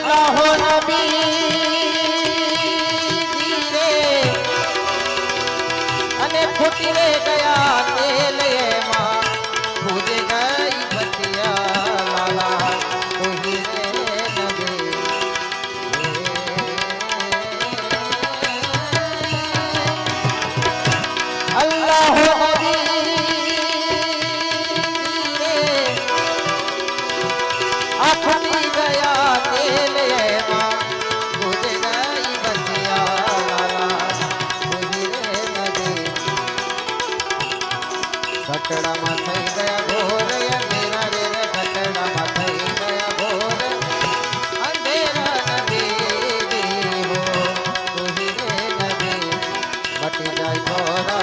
अल्लाह नबी रे अने फूटी रे गया तेल मां भूज गई बतिया लाला तुही रे नबी अल्लाह नबी रे फूटी गया तेल मां भूज गई बतिया लाला तुही रे नबी घटड़ा में थई गया घोर अंधेरा रे घटड़ा में थई गया घोर अंधेरा नबी हो तुही रे नबी बट जाय थोड़ा